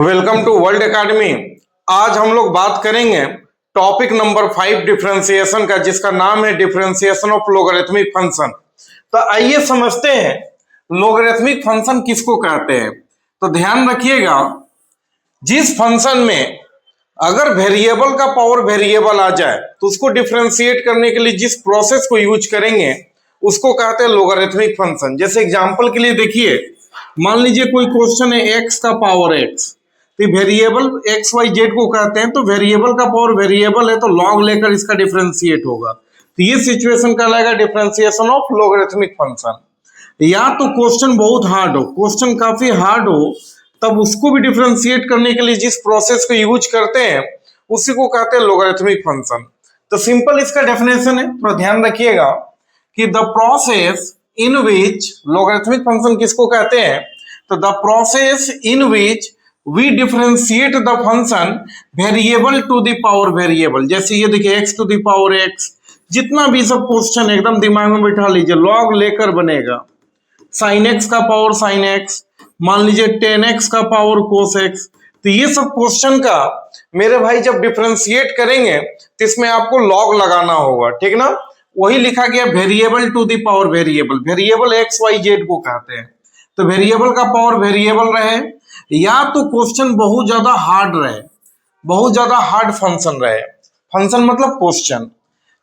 Welcome to world academy. आज हम लोग बात करेंगे टॉपिक नंबर 5 डिफरेंशिएशन का, जिसका नाम है डिफरेंशिएशन ऑफ लोगरिथमिक फंक्शन। तो आइए समझते हैं लोगरिथमिक फंक्शन किसको कहते हैं। तो ध्यान रखिएगा, जिस फंक्शन में अगर वेरिएबल का पावर वेरिएबल आ जाए तो उसको डिफरेंशिएट करने के लिए जिस प्रोसेस को यूज करेंगे उसको कहते हैं लोगरिथमिक फंक्शन। जैसे एग्जांपल के लिए देखिए, मान लीजिए कोई क्वेश्चन है x का पावर x, तो वेरिएबल एक्स वाई जेड को कहते हैं, तो वेरिएबल का पावर वेरिएबल है तो लॉग लेकर इसका डिफरेंशिएट होगा। तो ये सिचुएशन कहलाएगा डिफरेंशिएशन ऑफ लोगरिथमिक फंक्शन। या तो क्वेश्चन बहुत हार्ड हो, क्वेश्चन काफी हार्ड हो, तब उसको भी डिफरेंशिएट करने के लिए जिस प्रोसेस को यूज करते हैं उसी को कहते हैं लोगरिथमिक फंक्शन। तो सिंपल इसका डेफिनेशन है, तो ध्यान रखिएगा कि the process in which logarithmic function किसको कहते हैं, तो the process in which we differentiate the function variable to the power variable. जैसे ये देखिए x to the power x, जितना भी सब क्वेश्चन एकदम दिमाग में बैठा लीजिए, लॉग लेकर बनेगा। साइन x का पावर साइन x, मान लीजिए टेन x का पावर कोस x। तो ये सब क्वेश्चन का मेरे भाई जब डिफरेंशिएट करेंगे तो इसमें आपको लॉग लगाना होगा, ठीक ना। वही लिखा गया variable to the power variable. Variable x y z को कहते हैं। तो वेरिएबल का पावर वेरिएबल रहे, या तो क्वेश्चन बहुत ज्यादा हार्ड रहे, बहुत ज्यादा हार्ड फंक्शन रहे, फंक्शन मतलब क्वेश्चन,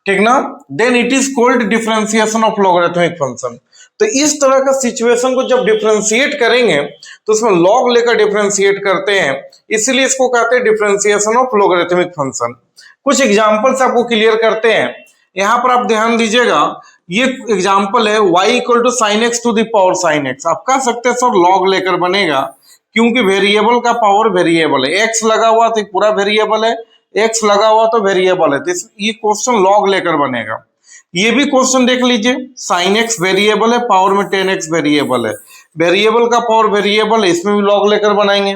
ठीक ना, then it is called differentiation of logarithmic function. तो इस तरह का सिचुएशन को जब डिफरेंशिएट करेंगे तो उसमें लॉग लेकर डिफरेंशिएट करते हैं, इसीलिए इसको कहते हैं डिफरेंशिएशन ऑफ लोगरिथमिक फंक्शन। कुछ एग्जांपल्स आपको क्लियर करते हैं। यहां पर आप ध्यान दीजिएगा, ये एग्जांपल है y equal to sine x to the power sine x. आप कह सकते हैं सर लॉग लेकर बनेगा, क्योंकि वेरिएबल का पावर वेरिएबल है, x लगा हुआ तो पूरा वेरिएबल है, x लगा हुआ तो वेरिएबल है, तो ये क्वेश्चन लॉग लेकर बनेगा। ये भी क्वेश्चन देख लीजिए, साइन एक्स वेरिएबल है, पावर में टेन एक्स वेरिएबल है, वेरिएबल का पावर वेरिएबल है, इसमें भी लॉग लेकर बनाएंगे।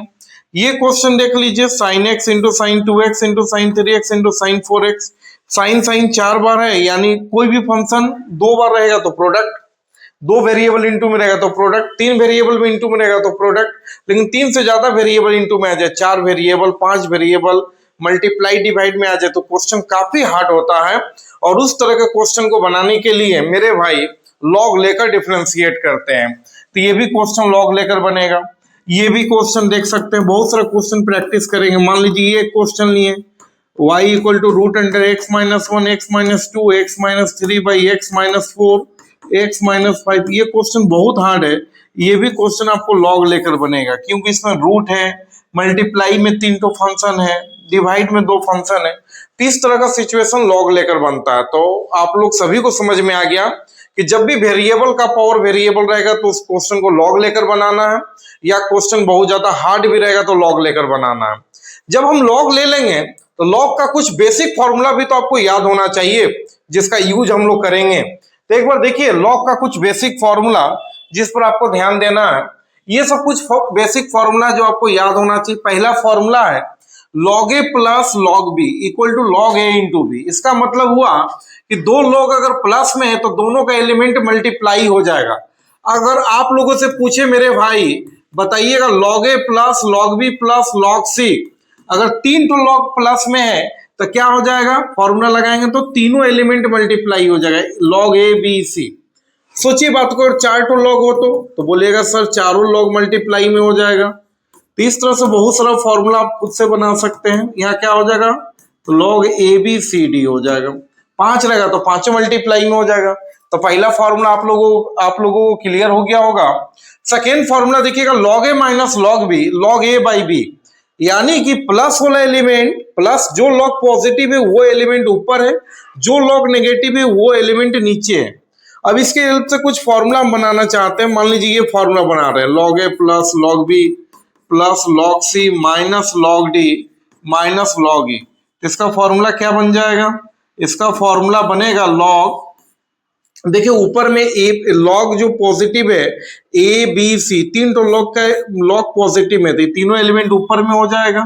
ये क्वेश्चन देख लीजिए, sine x into sine two x into sine three x into sine four x. Sine sine 4 बार है, यानी कोई भी फंक्शन 2 बार रहेगा तो प्रोडक्ट, 2 वेरिएबल इंटू में रहेगा तो प्रोडक्ट, 3 वेरिएबल में इंटू में रहेगा तो प्रोडक्ट, लेकिन 3 से ज्यादा वेरिएबल इंटू में आ जाए, 4 वेरिएबल 5 वेरिएबल मल्टीप्लाई डिवाइड में आ जाए तो क्वेश्चन काफी हार्ड होता है। और उस तरह के क्वेश्चन को बनाने के लिए मेरे भाई लॉग लेकर डिफरेंशिएट करते हैं। तो ये भी क्वेश्चन लॉग लेकर बनेगा। ये भी क्वेश्चन देख सकते हैं, बहुत सारा क्वेश्चन प्रैक्टिस करेंगे। मान लीजिए ये क्वेश्चन लिए, y equal to root under x minus 1 x minus 2 x minus 3 by x minus 4 x minus 5। ये क्वेश्चन बहुत हार्ड है, ये भी क्वेश्चन आपको लॉग लेकर बनेगा, क्योंकि इसमें रूट है, मल्टीप्लाई में 3 तो फंक्शन है, डिवाइड में 2 फंक्शन है। तो इस तरह का सिचुएशन लॉग लेकर बनता है। तो आप लोग सभी को समझ में आ गया कि जब भी वेरिएबल का पावर वेरिएबल रहेगा तो उस क्वेश्चन को लॉग लेकर बनाना है, या क्वेश्चन बहुत ज्यादा हार्ड भी रहेगा तो लॉग लेकर बनाना है। जब हम लॉग ले लेंगे तो लॉग का कुछ बेसिक फॉर्मूला भी तो आपको याद होना चाहिए, जिसका यूज हम लोग करेंगे। तो एक बार देखिए लॉग का कुछ बेसिक फॉर्मूला जिस पर आपको ध्यान देना है। ये सब कुछ बेसिक फॉर्मूला जो आपको याद होना चाहिए। पहला फॉर्मूला है log A plus log B equal to log A into B. इसका मतलब हुआ कि 2 लॉग अगर प्लस में है तो दोनों का एलिमेंट मल्टीप्लाई हो जाएगा। अगर आप लोगों से पूछे मेरे भाई बताइएगा log A plus log B plus log C, अगर 3 तो लॉग प्लस में है तो क्या हो जाएगा, फॉर्मूला लगाएंगे तो तीनों एलिमेंट मल्टीप्लाई हो जाएगा, लॉग ए बी सी। सोचिए बात को, अगर 4 तो लॉग हो तो बोलिएगा सर चारों लॉग मल्टीप्लाई में हो जाएगा। तो इस तरह से बहुत सारा फॉर्मूला आप खुद से बना सकते हैं। यहाँ क्या हो जाएगा, तो log A B C D हो जाएगा। 5 रहेगा तो 5 मल्टीप्लाई में हो जाएगा। तो पहला फॉर्मूला आप लोगों को क्लियर हो गया होगा। सेकेंड फॉर्मूला देखिएगा, log A minus log B log A by B, यानी कि प्लस वाला एलिमेंट, प्लस जो लॉग पॉजिटिव है वो एलिमेंट ऊपर है, जो लॉग नेगेटिव है वो एलिमेंट नीचे है। अब इसके हेल्प से कुछ फॉर्मूला हम बनाना चाहते हैं। मान लीजिए ये फॉर्मूला बना रहे हैं, log A plus log B plus log C minus log D minus log E. इसका फॉर्मूला क्या बन जाएगा, इसका फॉर्मूला बनेगा लॉग, देखिए ऊपर में ए लॉग जो पॉजिटिव है ए बी सी, 3 तो लॉग का लॉग पॉजिटिव है तो तीनों एलिमेंट ऊपर में हो जाएगा,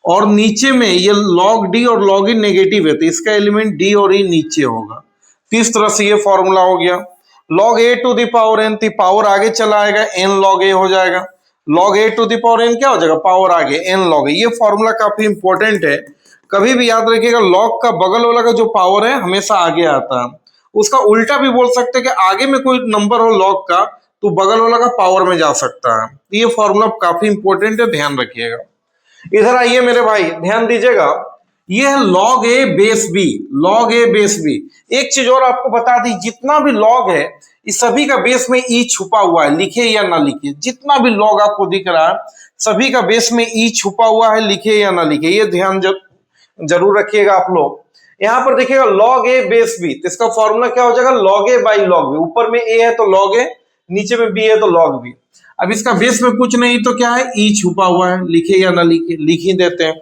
और नीचे में ये लॉग डी और लॉग ई नेगेटिव है तो इसका एलिमेंट डी और ई नीचे होगा। तो इस तरह से ये फॉर्मूला हो गया। Log A to the power n, power आगे चला आएगा, एन लॉग ए हो जाएगा। Log A to the power n क्या हो जाएगा, पावर आगे एन लॉग ए। ये फॉर्मूला काफी इंपॉर्टेंट है, कभी भी याद रखिएगा, लॉग का बगल वाला का जो पावर है हमेशा आगे आता है। उसका उल्टा भी बोल सकते हैं कि आगे में कोई नंबर हो लॉग का तो बगल वाला का पावर में जा सकता है। ये फॉर्मूला काफी इंपॉर्टेंट है, ध्यान रखिएगा। इधर आइए मेरे भाई, ध्यान दीजिएगा, ये है लॉग ए बेस बी, लॉग ए बेस बी। एक चीज और आपको बता दी, जितना भी लॉग है इस सभी का बेस में ई छुपा हुआ है, लिखे या ना लिखे, जितना भी लॉग आपको दिख रहा है सभी का बेस में ई छुपा हुआ है, लिखे या ना लिखे, ये ध्यान जरूर रखिएगा आप लोग। यहां पर देखिएगा लॉग ए बेस बी, तो इसका फॉर्मूला क्या हो जाएगा, log A by log B. ऊपर में ए है तो लॉग ए, नीचे में बी है तो लॉग बी। अब इसका बेस में कुछ नहीं तो क्या है, ई छुपा हुआ है, लिखे या ना लिखे, लिख ही देते हैं।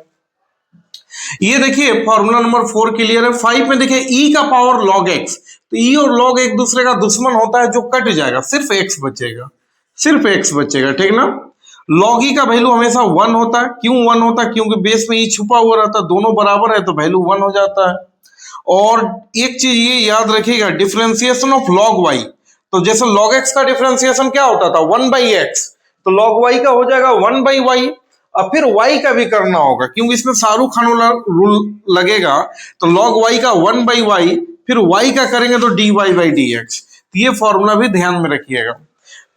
ये देखिए फॉर्मूला नंबर 4 क्लियर है। 5 में देखिए ई का पावर लॉग एक्स, तो ई और लॉग एक दूसरे का दुश्मन होता है, जो कट जाएगा, सिर्फ एक्स बचेगा, सिर्फ एक्स बचेगा, ठीक ना। लॉग ई का वैल्यू हमेशा 1 होता है, क्यों 1 होता है, क्योंकि बेस में ई छुपा हुआ रहता है, दोनों बराबर है तो वैल्यू 1 हो जाता है। और एक चीज ये याद रखिएगा, डिफरेंशिएशन ऑफ लॉग वाई, तो जैसे लॉग एक्स का डिफरेंशिएशन क्या होता था, 1 बाई एक्स, तो लॉग वाई का हो जाएगा 1 बाई वाई। अब फिर y का भी करना होगा, क्योंकि इसमें शाहरुख खान वाला रूल लगेगा, तो log y का 1 बाई वाई, फिर y का करेंगे तो dy बाई डी एक्स। ये फॉर्मूला भी ध्यान में रखिएगा।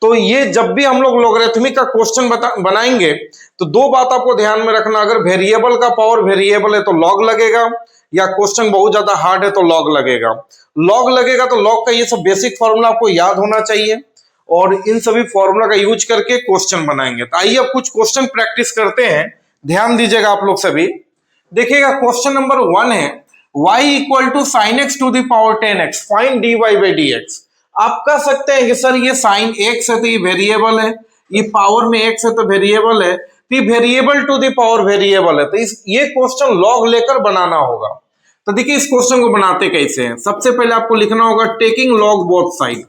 तो ये जब भी हम लोग लॉगरिथमिक का क्वेश्चन बनाएंगे तो दो बात आपको ध्यान में रखना, अगर वेरिएबल का पावर वेरिएबल है तो लॉग लगेगा, या क्वेश्चन बहुत ज्यादा हार्ड है तो लॉग लगेगा। लॉग लगेगा तो लॉग का ये सब बेसिक फॉर्मूला आपको याद होना चाहिए, और इन सभी फॉर्मूला का यूज करके क्वेश्चन बनाएंगे। तो आइए अब कुछ क्वेश्चन प्रैक्टिस करते हैं, ध्यान दीजिएगा आप लोग सभी। देखिएगा क्वेश्चन नंबर 1 है, y equal to sine x to the power 10x, find dy by D x. आप कह सकते हैं कि सर ये साइन x है तो ये वेरिएबल है, ये पावर में x है तो वेरिएबल है, तो ये variable to the power variable है, तो ये क्वेश्चन लॉग लेकर बनाना होगा। तो देखिए इस क्वेश्चन को बनाते कैसे हैं। सबसे पहले आपको लिखना होगा taking log both side,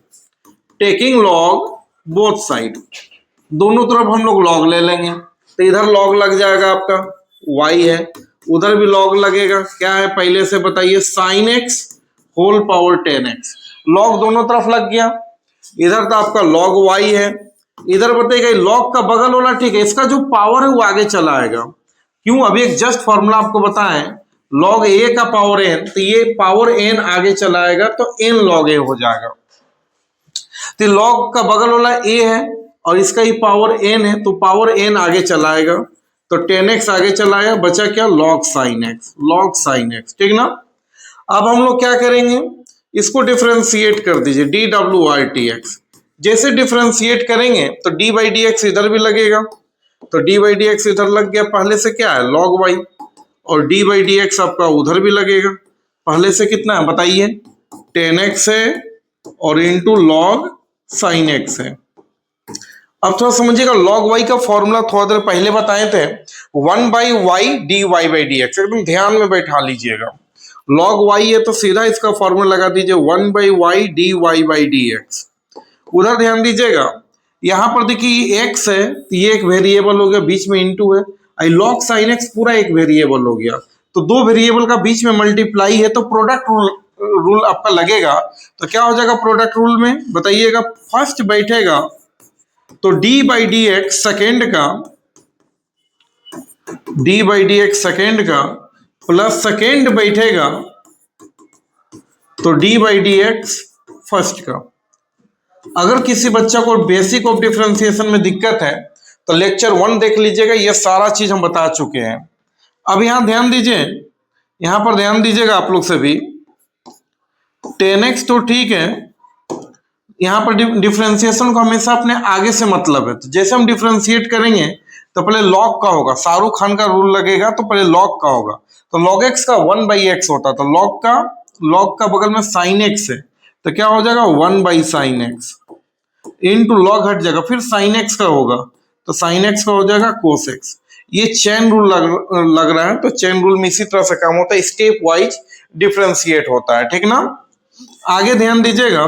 taking log both side, दोनों तरफ हम लोग लॉग ले लेंगे, तो इधर लॉग लग जाएगा आपका, y है, उधर भी लॉग लगेगा, क्या है पहले से बताइए, sine x whole power 10x, लॉग दोनों तरफ लग गया। इधर तो आपका लॉग y है, इधर बताइएगा लॉग का बगल वाला, ठीक है, इसका जो पावर है वो आगे चला आएगा, क्यों, अभी एक जस्ट फॉर्मूला आपको बताएं, लॉग a का पावर n, तो ये पावर n आगे चला आएगा तो n लॉग a हो जाएगा। तो लॉग का बगल वाला a है और इसका ही पावर n है, तो पावर n आगे चलाएगा तो 10x आगे चलाएगा, बचा क्या, log sign x, log sign x, ठीक ना। अब हम लोग क्या करेंगे, इसको डिफरेंशिएट कर दीजिए, dw/dx। जैसे डिफरेंशिएट करेंगे तो d बाई डी एक्स इधर भी लगेगा, तो d बाई डी एक्स इधर लग गया, पहले से क्या है log y, और d बाई डी एक्स आपका उधर भी लगेगा, पहले से कितना है बताइए, 10x है और इंटू लॉग साइन एक्स है। अब थोड़ा समझिएगा, लॉग वाई का फॉर्मूला थोड़ा देर पहले बताए थे, 1 by Y D Y by D x, एकदम ध्यान में बैठा लीजिएगा। लॉग वाई है तो सीधा इसका फॉर्मूला लगा दीजिए 1 by Y D Y by D x. उधर ध्यान दीजिएगा, यहां पर देखिए एक्स है तो ये एक वेरिएबल हो गया, बीच में इंटू है, आई लॉग साइन एक्स पूरा एक वेरिएबल हो गया, तो दो वेरिएबल का बीच में मल्टीप्लाई है तो प्रोडक्ट रूल आपका लगेगा। तो क्या हो जाएगा प्रोडक्ट रूल में बताइएगा, फर्स्ट बैठेगा तो d by D x second का, d by D x second का प्लस सेकेंड बैठेगा तो d by D x first का। अगर किसी बच्चा को बेसिक ऑफ डिफरेंशिएशन में दिक्कत है तो लेक्चर 1 देख लीजिएगा, ये सारा चीज हम बता चुके हैं। अब यहां ध्यान दीजिए, यहां पर ध्यान दीजिएगा आप लोग से भी, 10x तो ठीक है, यहां पर डिफरेंशिएशन को हमेशा अपने आगे से मतलब है, तो जैसे हम डिफरेंशिएट करेंगे तो पहले लॉग का होगा, शाहरुख खान का रूल लगेगा तो पहले लॉग का होगा, तो लॉग एक्स का 1 बाई एक्स होता, तो लॉग का बगल में साइन एक्स है तो क्या हो जाएगा 1 by sine x into log हट जाएगा, फिर साइन एक्स का होगा तो साइन एक्स का हो जाएगा कोस एक्स। ये चेन रूल लग रहा है, तो चेन रूल में इसी तरह से काम होता है, स्टेप वाइज डिफरेंशिएट होता है, ठीक ना। आगे ध्यान दीजिएगा,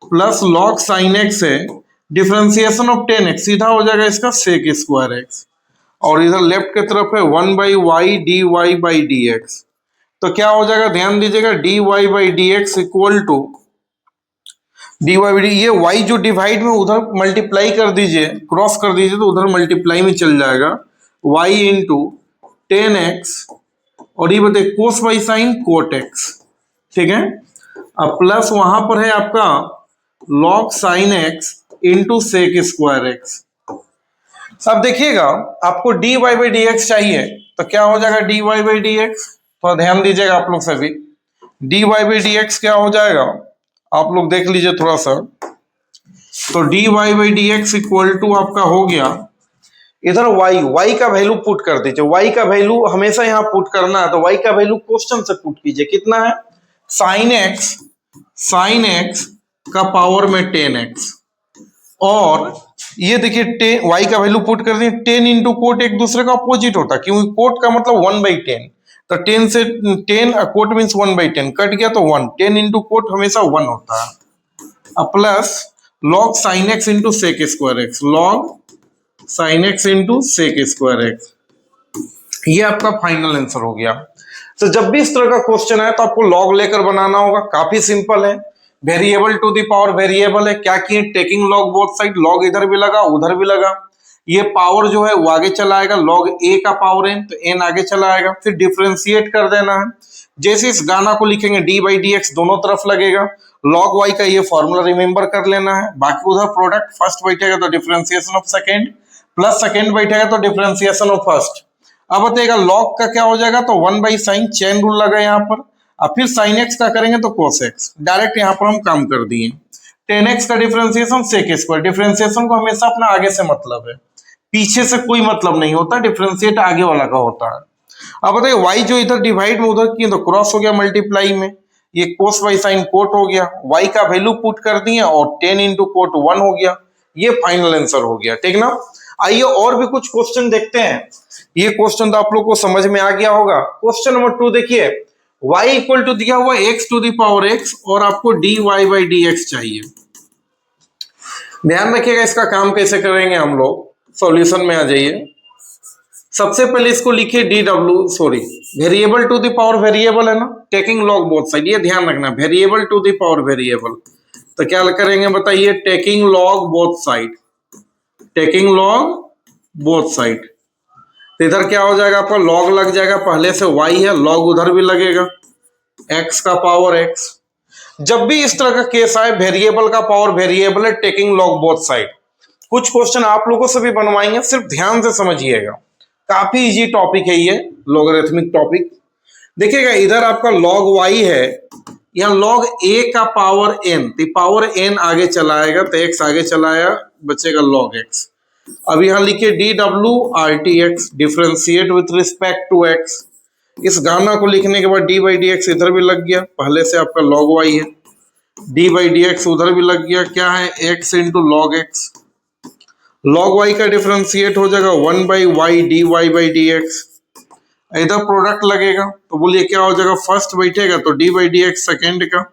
प्लस लॉग साइन एक्स है, डिफरेंशिएशन ऑफ 10x सीधा हो जाएगा इसका सेक स्क्वायर एक्स, और इधर लेफ्ट की तरफ है 1 by Y D Y by D x, तो क्या हो जाएगा ध्यान दीजिएगा, dy by D x equal to D Y by d, ये y जो डिवाइड में उधर मल्टीप्लाई कर दीजिए, क्रॉस कर दीजिए तो उधर मल्टीप्लाई में चल जाएगा, y इंटू 10x, और ये बताइए कोस बाई साइन कोट x, ठीक है। अब प्लस वहां पर है आपका log sine x into sec square x. अब देखिएगा आपको dy बाई डी एक्स चाहिए तो क्या हो जाएगा dy बाई डी एक्स, तो ध्यान दीजिएगा आप लोग सभी, dy बाई डी एक्स क्या हो जाएगा आप लोग देख लीजिए थोड़ा सा, तो dy by D x equal to आपका हो गया, इधर y का वैल्यू पुट कर दीजिए, y का वैल्यू हमेशा यहाँ पुट करना है, तो y का वैल्यू क्वेश्चन से पुट कीजिए, कितना है साइन x का पावर में 10x, और ये देखिए y का वैल्यू पुट कर दिए, 10 इंटू कोट एक दूसरे का अपोजिट होता है, क्योंकि कोट का मतलब 1/10, तो 10 से 10 कोट मीन्स 1/10 कट गया तो 1, 10 इंटू कोट हमेशा 1 होता है। अब plus log sine x into sec square x, log sine x into sec square x, ये आपका फाइनल आंसर हो गया। तो जब भी इस तरह का क्वेश्चन है तो आपको लॉग लेकर बनाना होगा, काफी सिंपल है, variable to the power variable है, क्या किए टेकिंग लॉग बोथ साइड, लॉग इधर भी लगा उधर भी लगा, ये पावर जो है वो आगे चला आएगा, लॉग ए का पावर n, तो n आगे चला आएगा, फिर डिफरेंशिएट कर देना है, जैसे इस गाना को लिखेंगे डी बाई डी एक्स दोनों तरफ लगेगा, लॉग y का ये फॉर्मूला रिमेंबर कर लेना है, बाकी उधर प्रोडक्ट फर्स्ट बैठेगा तो differentiation of second, plus second बैठेगा तो डिफरेंशिएशन ऑफ फर्स्ट। अब बताइएगा लॉग का क्या हो जाएगा, तो 1 बाई साइन, चेन रूल लगा यहाँ पर, अब फिर साइन एक्स का करेंगे तो कोस एक्स, डायरेक्ट यहाँ पर हम काम कर दिए। 10x का डिफरेंशिएशन सेक स्क्वायर, डिफरेंशिएशन को हमेशा अपना आगे से मतलब है, पीछे से कोई मतलब नहीं होता, डिफरेंशिएट आगे वाला का होता है। अब बताइए y जो इधर डिवाइड में उधर किए तो क्रॉस हो गया मल्टीप्लाई में, ये कोस बाई साइन कोट हो गया, y का वैल्यू पुट कर दिए और 10 इंटू कोट 1 हो गया, ये फाइनल आंसर हो गया, ठीक ना। आइए और भी कुछ क्वेश्चन देखते हैं, ये क्वेश्चन तो आप लोग को समझ में आ गया होगा। क्वेश्चन नंबर 2 देखिए, y इक्वल टू दिया हुआ x to the power x और आपको dy बाई डी एक्स चाहिए। ध्यान रखिएगा इसका काम कैसे करेंगे हम लोग, सॉल्यूशन में आ जाइए। सबसे पहले इसको लिखिए variable to the power variable है ना, टेकिंग लॉग बोथ साइड, ये ध्यान रखना, variable to the power variable, तो क्या करेंगे बताइए, taking log both side, taking log both side, तो इधर क्या हो जाएगा आपका लॉग लग जाएगा, पहले से y है लॉग उधर भी लगेगा, x का पावर x। जब भी इस तरह का केस आए वेरिएबल का पावर वेरिएबल है, टेकिंग लॉग बोथ साइड, कुछ क्वेश्चन आप लोगों से भी बनवाएंगे, सिर्फ ध्यान से समझिएगा, काफी इजी टॉपिक है ये लॉगरिथमिक टॉपिक। देखिएगा इधर आपका लॉग y है, यहाँ लॉग a का पावर n, तो पावर n आगे चलाएगा तो x आगे चलाया, बचेगा लॉग x। अब यहाँ लिखिए d W R T x, differentiate with respect to x, इस गाना को लिखने के बाद डी बाई डी एक्स इधर भी लग गया, पहले से आपका लॉग y है, डी बाई डी एक्स उधर भी लग गया, क्या है x into log X, log y का डिफ्रेंशिएट हो जाएगा 1 by Y D Y by D x, इधर प्रोडक्ट लगेगा तो बोलिए क्या हो जाएगा, फर्स्ट बैठेगा तो D by D x second का,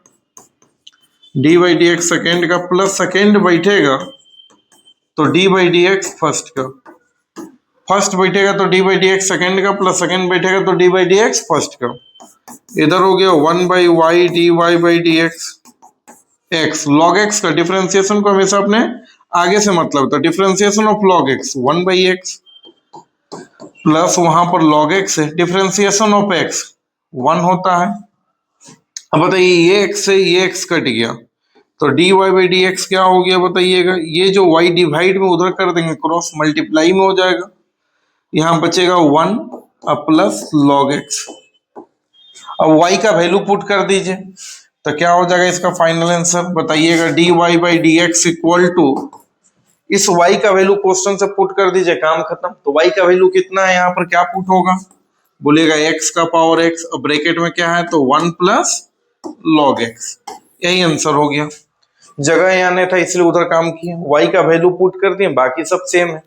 D by D x second का, प्लस सेकेंड बैठेगा तो D by D x first का, फर्स्ट बैठेगा तो D by D x second का, प्लस सेकेंड बैठेगा तो D by D x first का, इधर हो गया 1 by Y D Y by D x, x log x का डिफरेंशिएशन को हमेशा अपने आगे से मतलब था, differentiation of log x 1 by x, plus वहां पर लॉग एक्स है, डिफरेंशिएशन ऑफ एक्स 1 होता है। अब बताइए ये एक्स से ये एक्स कट गया तो D Y by D x क्या हो गया बताइएगा, ये जो y डिवाइड में उधर कर देंगे क्रॉस मल्टीप्लाई में हो जाएगा, यहाँ बचेगा 1 अब प्लस लॉग एक्स। अब y का वैल्यू पुट कर दीजिए तो क्या हो जाएगा इसका फाइनल आंसर बताइएगा, d Y by D x equal to, इस y का वैल्यू क्वेश्चन से पुट कर दीजिए, काम खत्म। तो y का वैल्यू कितना है, यहाँ पर क्या पुट होगा बोलिएगा x का पावर x, अब ब्रैकेट में क्या है तो 1 प्लस लॉग x, यही आंसर हो गया। जगह यहाँ नहीं था इसलिए उधर काम किए, y का वैल्यू पुट कर दिए, बाकी सब सेम है।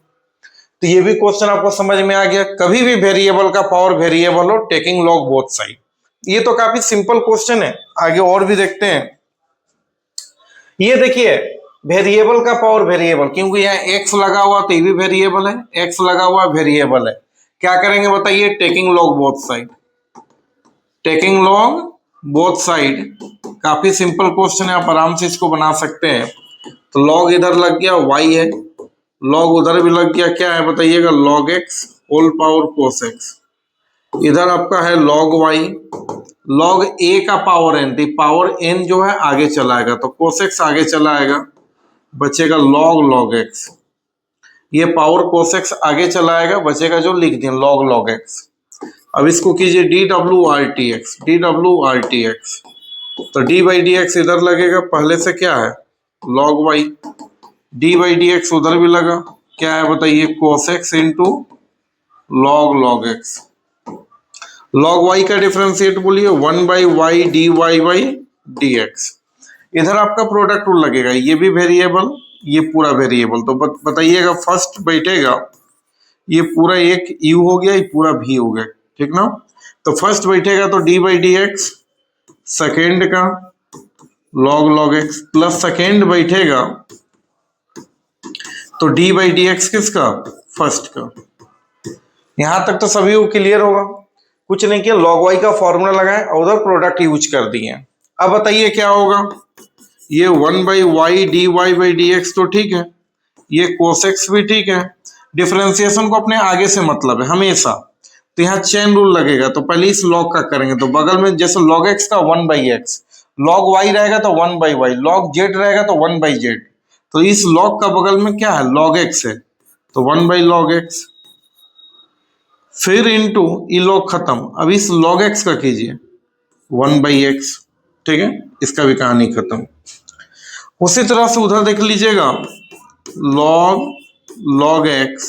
तो ये भी क्वेश्चन आपको समझ में आ गया, कभी भी वेरिएबल का पावर वेरिएबल हो, टेकिंग लॉग बोथ साइड, ये तो काफी सिंपल क्वेश्चन है। आगे और भी देखते हैं, ये देखिए वेरिएबल का पावर वेरिएबल, क्योंकि यहाँ x लगा हुआ तो ये भी वेरिएबल है, x लगा हुआ वेरिएबल है, क्या करेंगे बताइए, taking log both side, taking log both side, काफी सिंपल क्वेश्चन है, आप आराम से इसको बना सकते हैं। तो लॉग इधर लग गया y है, लॉग उधर भी लग गया, क्या है बताइएगा, log x whole power cos x। इधर आपका है log y, log a का पावर n, तो पावर n जो है आगे चलाएगा तो cos x आगे चलाएगा, बचेगा log x। ये पावर cos x आगे चलाएगा, बचेगा जो लिख दिया log x। अब इसको कीजिए dwRTx, तो d बाई डी एक्स इधर लगेगा, पहले से क्या है log y, d by D x उधर भी लगा, क्या है बताइए cos x into log x। log y का डिफरेंशिएट बोलिए 1 by Y D Y by D x. इधर आपका प्रोडक्ट रूल लगेगा, ये भी वेरिएबल, ये पूरा वेरिएबल, तो बताइएगा फर्स्ट बैठेगा, ये पूरा एक u हो गया, ये पूरा v हो गया, ठीक ना। तो फर्स्ट बैठेगा तो d by D x second का log x, प्लस सेकेंड बैठेगा तो d बाई डी एक्स किसका, फर्स्ट का। यहां तक तो सभी को क्लियर होगा, कुछ नहीं किया, log y का फॉर्मूला लगाए और उधर प्रोडक्ट यूज कर दिए। अब बताइए क्या होगा, ये 1 by Y D Y by D x तो ठीक है, ये cos x भी ठीक है, डिफरेंशिएशन को अपने आगे से मतलब है हमेशा, तो यहाँ चेन रूल लगेगा, तो पहले इस log का करेंगे, तो बगल में जैसे log x का 1 बाई एक्स, log y रहेगा तो 1 बाई वाई, log z रहेगा तो 1 बाई जेड, तो इस log का बगल में क्या है log x है, तो 1 बाई log x, फिर इंटू ये log खत्म, अब इस log x का कीजिए 1 बाई एक्स, ठीक है, इसका भी कहानी खत्म। उसी तरह से उधर देख लीजिएगा log x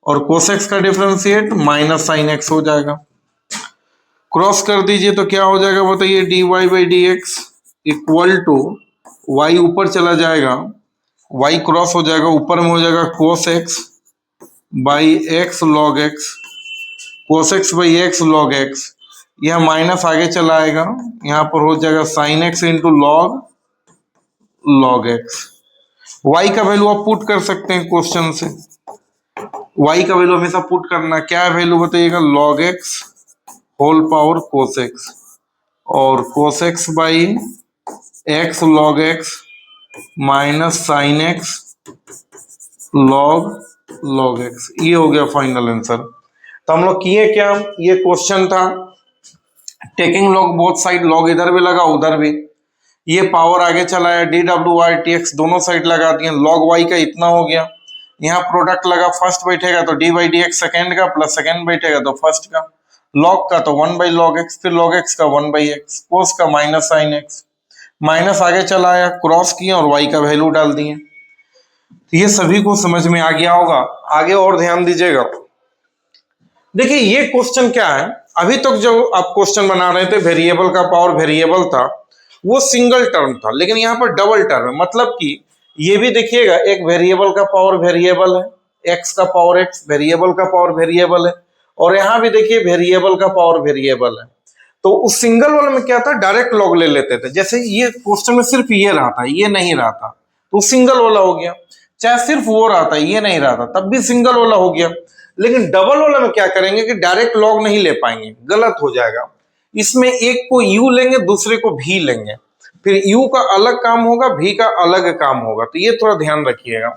और cos x का डिफरेंशिएट माइनस साइन x हो जाएगा, क्रॉस कर दीजिए तो क्या हो जाएगा बताइए, dy by D x equal to y ऊपर चला जाएगा, y क्रॉस हो जाएगा, ऊपर में हो जाएगा cos x by x log x, cos x by x log x, यह माइनस आगे चला आएगा, यहाँ पर हो जाएगा sine x into log x। y का वैल्यू आप पुट कर सकते हैं क्वेश्चन से, y का वैल्यू हमेशा पुट करना, क्या वैल्यू बताइएगा log x whole power cos x, और cos x by x log x minus sine x log x, ये हो गया फाइनल आंसर। तो हम लोग किए क्या, ये क्वेश्चन था टेकिंग लॉग बोथ साइड, लॉग इधर भी लगा उधर भी, ये पावर आगे चलाया, dwRTx दोनों साइड लगा दिए, log y का इतना हो गया, यहाँ प्रोडक्ट लगा, फर्स्ट बैठेगा तो d by D x second का, प्लस सेकेंड बैठेगा तो फर्स्ट का, log का तो 1 बाई log x, फिर log x का 1 बाई x, cos का माइनस साइन x, माइनस आगे चलाया, क्रॉस किया और y का वैल्यू डाल दिए। तो ये सभी को समझ में आ गया होगा, आगे और ध्यान दीजिएगा। देखिए ये क्वेश्चन क्या है, अभी तक जो आप क्वेश्चन बना रहे थे वेरिएबल का पावर वेरिएबल था, वो सिंगल टर्म था, लेकिन यहाँ पर डबल टर्म है, मतलब कि ये भी देखिएगा एक वेरिएबल का पावर वेरिएबल है, एक्स का पावर एक्स वेरिएबल का पावर वेरिएबल है, और यहाँ भी देखिए वेरिएबल का पावर वेरिएबल है। तो उस सिंगल वाले में क्या था, डायरेक्ट लॉग ले लेते थे, जैसे ये क्वेश्चन में सिर्फ ये रहा था, ये नहीं रहा था, तो सिंगल वाला हो गया, चाहे सिर्फ वो रहा था ये नहीं रहा था तब भी सिंगल वाला हो गया। लेकिन डबल वाला में क्या करेंगे कि डायरेक्ट लॉग नहीं ले पाएंगे, गलत हो जाएगा, इसमें एक को u लेंगे दूसरे को v लेंगे, फिर u का अलग काम होगा v का अलग काम होगा, तो ये थोड़ा ध्यान रखिएगा,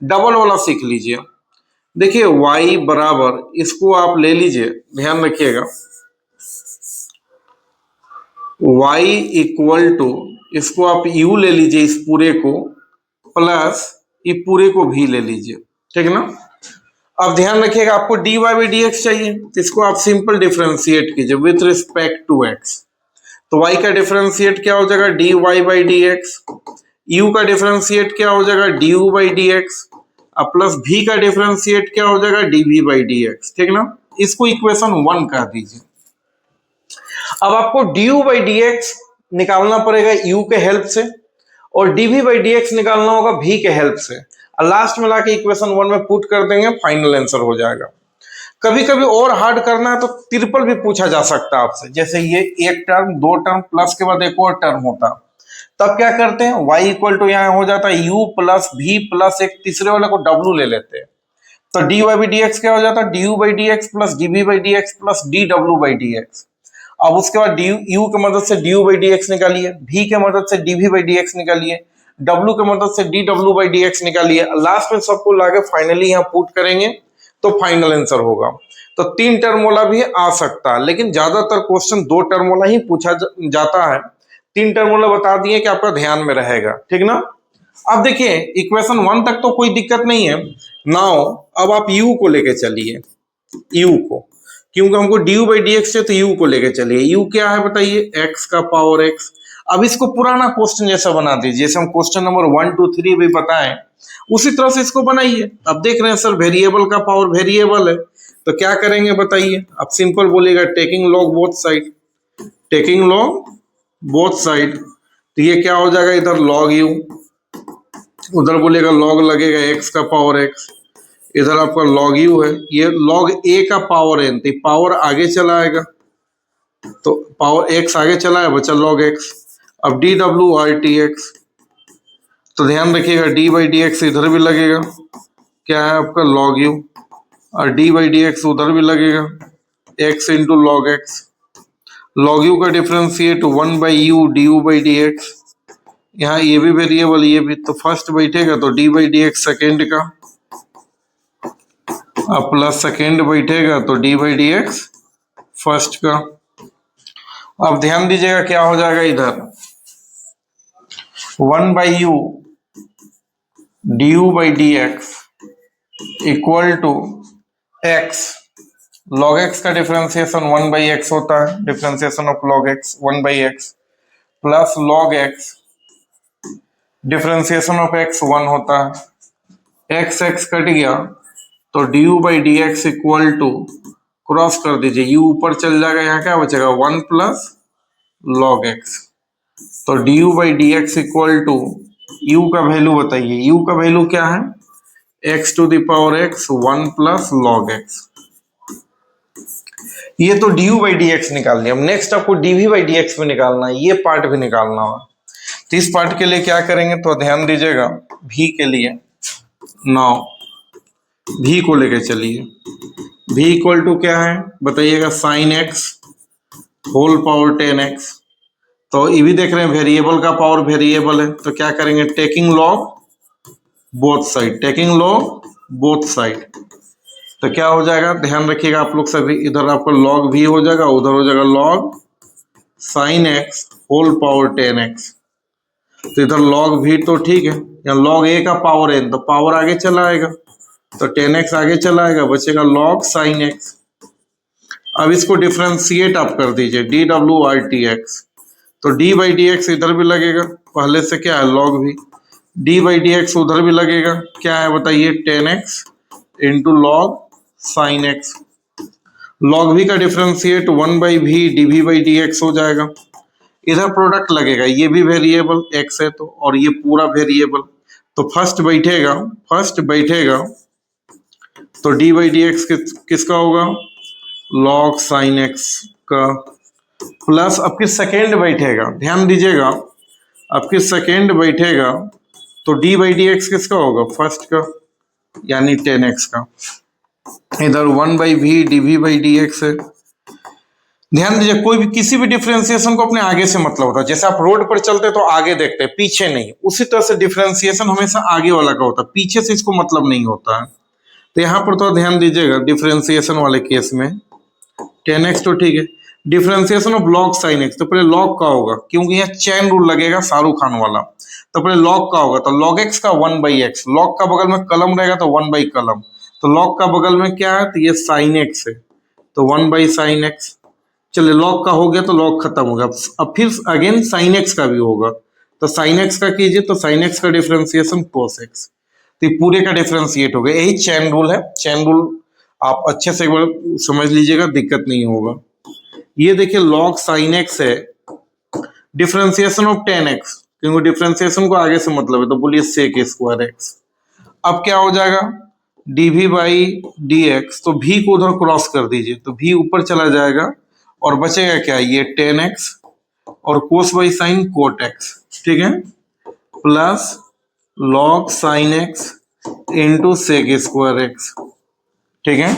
डबल वाला सीख लीजिए। देखिए y बराबर, इसको आप ले लीजिए, ध्यान रखिएगा, y इक्वल टू, इसको आप u ले लीजिए इस पूरे को, प्लस ये पूरे को v ले लीजिए, ठीक ना। अब ध्यान रखिएगा आपको dy बाई डी एक्स चाहिए, तो इसको आप सिंपल डिफरेंशिएट कीजिए विथ रिस्पेक्ट टू x, तो y का डिफरेंशिएट क्या हो जाएगा dy by D x, u का डिफरेंशिएट क्या हो जाएगा du बाई डी एक्स, अब प्लस v का डिफरेंशिएट क्या हो जाएगा dv बाई डी एक्स, ठीक ना। इसको इक्वेशन 1 कर दीजिए। अब आपको du बाई डी एक्स निकालना पड़ेगा u के हेल्प से, और dv बाई डी एक्स निकालना होगा v के हेल्प से, और लास्ट में लाके इक्वेशन 1 में पुट कर देंगे, फाइनल आंसर हो जाएगा। कभी कभी और हार्ड करना है तो ट्रिपल भी पूछा जा सकता है आपसे, जैसे ये एक टर्म दो टर्म प्लस के बाद एक और टर्म होता, तब क्या करते हैं y इक्वल टू यहाँ हो जाता है u प्लस v प्लस एक तीसरे वाले को w ले लेते हैं, तो dy बाई डी एक्स क्या हो जाता है du by D x plus dv by D x plus dw by D x. अब उसके बाद डी यू की मदद से d u by D x निकालिए, भी के मदद से d v by D x निकालिए, डब्ल्यू की मदद से d W by D x निकालिए, लास्ट में सबको लाके फाइनली यहाँ पुट करेंगे तो फाइनल आंसर होगा। तो 3 टर्म वाला भी आ सकता है, लेकिन ज्यादातर क्वेश्चन 2 टर्म वाला ही पूछा जाता है। 3 टर्म वाला बता दिए कि आपका ध्यान में रहेगा, ठीक ना। अब देखिए इक्वेशन 1 तक तो कोई दिक्कत नहीं है। नाउ अब आप u को लेके चलिए, u को, क्योंकि हमको du बाई डी एक्स है तो u को लेके चलिए। u क्या है बताइए, x का पावर x। अब इसको पुराना क्वेश्चन जैसा बना दीजिए, जैसे हम क्वेश्चन नंबर 1 2 3 भी बताएं उसी तरह से इसको बनाइए। अब देख रहे हैं सर वेरिएबल का पावर वेरिएबल है, तो क्या करेंगे बताइए। अब सिंपल बोलिएगा taking log both side, taking log both side, तो ये क्या हो जाएगा, इधर लॉग u, उधर बोलेगा लॉग लगेगा x का पावर x, इधर आपका लॉग u है, ये लॉग a का पावर n, तो पावर आगे चला आएगा, तो पावर x आगे चला है, बचा लॉग x। अब D W R T X, तो ध्यान रखिएगा डी बाई डी एक्स इधर भी लगेगा, क्या है आपका लॉग u, और डी बाई डी एक्स उधर भी लगेगा, x into log X. Log u का differentiate 1 by u d u by D x, यहाँ ये भी वेरिएबल ये भी, तो फर्स्ट बैठेगा तो D by D x second का, अब प्लस सेकेंड बैठेगा तो D by D x first का। अब ध्यान दीजिएगा क्या हो जाएगा, इधर 1 by u d u by D x equal to x, log x का डिफरेंशिएशन 1 बाई एक्स होता है, differentiation of log x 1 by x, plus log x differentiation of x 1 होता है, एक्स एक्स कट गया तो d u by D x equal to, cross कर दीजिए, you ऊपर चल जाएगा, यहाँ क्या बचेगा 1 प्लस लॉग एक्स, तो d u by D x equal to, u का वैल्यू बताइए, यू का वैल्यू क्या है, x to the power x 1 plus log x. ये तो d u by D x निकाल लिया। अब नेक्स्ट आपको d v by D x भी निकालना है, ये पार्ट भी निकालना होगा। तो इस पार्ट के लिए क्या करेंगे, तो ध्यान दीजिएगा भी के लिए, नाउ भी को लेके चलिए, भी इक्वल टू क्या है बताइएगा, sign x whole power 10x। तो ये भी देख रहे हैं वेरिएबल का पावर वेरिएबल है, तो क्या करेंगे, taking log both side, taking log both side, तो क्या हो जाएगा, ध्यान रखिएगा आप लोग सभी, इधर आपका लॉग भी हो जाएगा, उधर हो जाएगा log sine x whole power 10x। तो इधर लॉग भी तो ठीक है, यहाँ लॉग ए का पावर n, तो पावर आगे चला आएगा, तो 10x आगे चला आएगा, बचेगा लॉग साइन एक्स। अब इसको डिफरेंशिएट आप कर दीजिए, D W R T X, तो डी बाई डी एक्स इधर भी लगेगा, पहले से क्या है लॉग भी, डी बाई डी एक्स उधर भी लगेगा, क्या है बताइए 10x into log sine x. Log v का differentiate 1 by v d v by D x हो जाएगा, इधर प्रोडक्ट लगेगा, ये भी वेरिएबल x है तो, और ये पूरा वेरिएबल, तो फर्स्ट बैठेगा तो डी बाई डी एक्स किसका होगा, लॉग साइन एक्स का, प्लस अब किस सेकेंड बैठेगा, ध्यान दीजिएगा अब किस सेकेंड बैठेगा तो डी बाई डी एक्स किसका होगा, फर्स्ट का, यानी 10x का, इधर 1 by v d v by D x है। ध्यान दीजिए कोई भी किसी भी डिफरेंशिएशन को अपने आगे से मतलब होता है, जैसे आप रोड पर चलते तो आगे देखते हैं पीछे नहीं, उसी तरह से डिफरेंशिएशन हमेशा आगे वाला का होता है, पीछे से इसको मतलब नहीं होता है। तो यहाँ पर तो ध्यान दीजिएगा डिफरेंशिएशन वाले केस में 10x तो ठीक है, differentiation of log sine x, तो पहले लॉग का होगा, क्योंकि यहाँ चैन रूल लगेगा शाहरुख खान वाला, तो पहले लॉग का होगा, तो लॉग एक्स का 1 बाई एक्स, लॉग का बगल में कलम रहेगा तो 1 बाई कलम, तो लॉग का बगल में क्या है, तो ये साइन एक्स है, तो 1 बाई साइन एक्स। चलिए लॉग का हो गया तो लॉग खत्म हो गया, अब फिर अगेन साइन एक्स का भी होगा, तो साइन एक्स का कीजिए, तो साइन एक्स का डिफरेंशिएशन कोस एक्स, तो ये पूरे का डिफरेंशिएट हो गया, यही चैन रूल है। चैन रूल आप अच्छे से एक बार समझ लीजिएगा, दिक्कत नहीं होगा। ये देखिए लॉग साइन एक्स है, डिफरेंशिएशन ऑफ 10x, क्योंकि डिफरेंशिएशन को आगे से मतलब है, तो बोलिए सेक स्क्वायर एक्स। अब क्या हो जाएगा, dv बाई डी एक्स, तो v को उधर क्रॉस कर दीजिए, तो v ऊपर चला जाएगा और बचेगा क्या, ये 10x और cos by sine cot x, ठीक है, plus log sine x into sec square x, ठीक है।